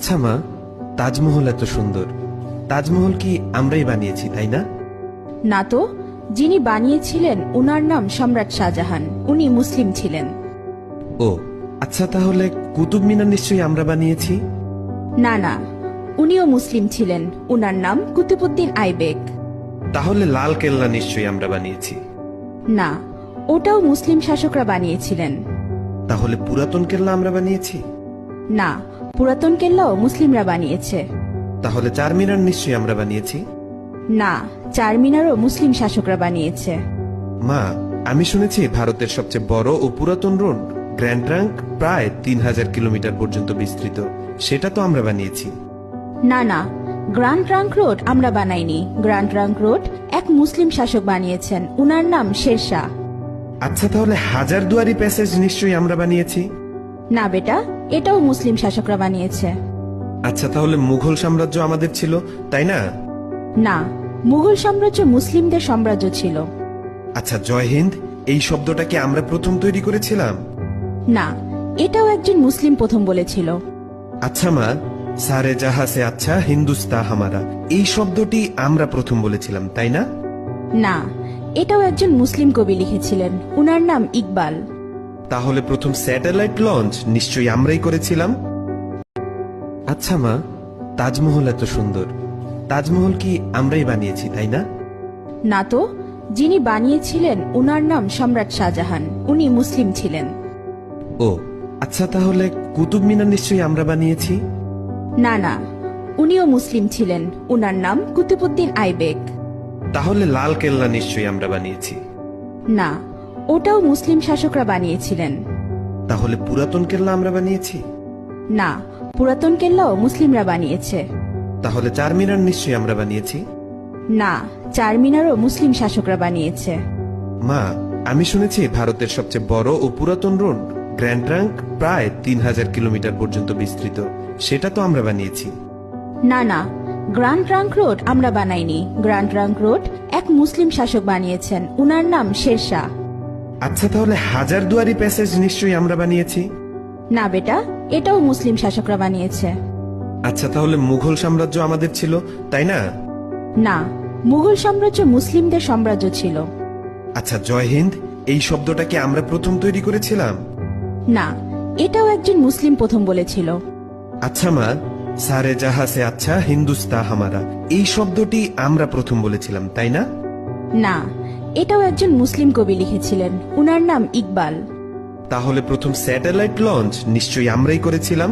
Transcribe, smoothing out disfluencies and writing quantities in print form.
আচ্ছা মা, তাজমহল এত সুন্দর, তাজমহল কি আমরাই বানিয়েছি তাই না? না তো, যিনি বানিয়েছিলেন উনার নাম সম্রাট শাহজাহান, উনি মুসলিম ছিলেন। ও আচ্ছা, তাহলে কুতুব মিনার নিশ্চয়ই আমরা বানিয়েছি। না না, উনিও মুসলিম ছিলেন, উনার নাম কুতুবউদ্দিন আইবেক। তাহলে লাল কেল্লা নিশ্চয়ই আমরা বানিয়েছি। না, ওটাও মুসলিম শাসকরা বানিয়েছিলেন। তাহলে পুরাতন কেল্লা আমরা বানিয়েছি। না, পুরাতন কেল্লাও মুসলিমরা বানিয়েছে। তাহলে চারমিনার নিশ্চয়ই আমরা বানিয়েছি। না, চারমিনারও মুসলিম শাসকরা বানিয়েছে। মা, আমি শুনেছি ভারতের সবচেয়ে বড় ও পুরাতন রোড গ্র্যান্ড ট্রাঙ্ক প্রায় 3000 কিলোমিটার পর্যন্ত বিস্তৃত, সেটা তো আমরা বানিয়েছি। না না, গ্র্যান্ড ট্রাঙ্ক রোড আমরা বানাইনি। গ্র্যান্ড ট্রাঙ্ক রোড এক মুসলিম শাসক বানিয়েছেন, উনার নাম শেরশাহ। আচ্ছা, তাহলে হাজারদুয়ারি প্যাসেজ নিশ্চয়ই আমরা বানিয়েছি। না বেটা, এটাও মুসলিম শাসকরা বানিয়েছে। আচ্ছা, তাহলে মুঘল সাম্রাজ্য আমাদের ছিল তাই না? না, মুঘল সাম্রাজ্য মুসলিমদের সাম্রাজ্য ছিল। আচ্ছা, জয় হিন্দ এই শব্দটা কি আমরা প্রথম তৈরি করেছিলাম? না, এটাও একজন মুসলিম প্রথম বলেছিল। আচ্ছা মা, সারে জাহা সে আচ্ছা হিন্দুস্তা হামারা এই শব্দটি আমরা প্রথম বলেছিলাম তাই না? না, এটাও একজন মুসলিম কবি লিখেছিলেন, উনার নাম ইকবাল। তাহলে প্রথম স্যাটেলাইট লঞ্চ নিশ্চয়ই আমরাই করেছিলাম। আচ্ছা মা, তাজমহল এত সুন্দর, তাজমহল কি আমরাই বানিয়েছি তাই না? না তো, যিনি বানিয়েছিলেন উনার নাম সম্রাট শাহজাহান, উনি মুসলিম ছিলেন। ও আচ্ছা, তাহলে কুতুব মিনার নিশ্চয়ই আমরা বানিয়েছি। না না, উনিও মুসলিম ছিলেন, উনার নাম কুতুবউদ্দিন আইবেক। তাহলে লাল কেল্লা নিশ্চয়ই আমরা বানিয়েছি। না, ওটাও মুসলিম শাসকরা বানিয়েছিলেন। তাহলে পুরাতন কেল্লা আমরা বানিয়েছি। না, পুরাতন কেল্লাও মুসলিমরা বানিয়েছে। তাহলে চারমিনার নিশ্চয়ই আমরা বানিয়েছি। না, চারমিনারও মুসলিম শাসকরা বানিয়েছে। মা, আমি শুনেছি ভারতের সবচেয়ে বড় ও পুরাতন রোড গ্র্যান্ড ট্রাঙ্ক প্রায় 3000 কিলোমিটার পর্যন্ত বিস্তৃত, সেটা তো আমরা বানিয়েছি। না না, গ্র্যান্ড ট্রাঙ্ক রোড আমরা বানাইনি। গ্র্যান্ড ট্রাঙ্ক রোড এক মুসলিম শাসক বানিয়েছেন, উনার নাম শেরশাহ। আচ্ছা, তাহলে হাজারদুয়ারি প্যাসেজ নিশ্চয়ই আমরা বানিয়েছি। না বেটা, এটাও মুসলিম শাসকরা বানিয়েছে। আচ্ছা, তাহলে মুঘল সাম্রাজ্য আমাদের ছিল তাই না? না, মুঘল সাম্রাজ্য মুসলিমদের সাম্রাজ্য ছিল। আচ্ছা, জয় হিন্দ এই শব্দটা কি আমরা প্রথম তৈরি করেছিলাম? না, এটাও একজন মুসলিম প্রথম বলেছিল। আচ্ছা মা, সারে জাহা সে আচ্ছা হিন্দুস্তা হামারা এই শব্দটি আমরা প্রথম বলেছিলাম তাই না? না, এটাও একজন মুসলিম কবি লিখেছিলেন, উনার নাম ইকবাল। তাহলে প্রথম স্যাটেলাইট লঞ্চ নিশ্চয়ই আমরাই করেছিলাম।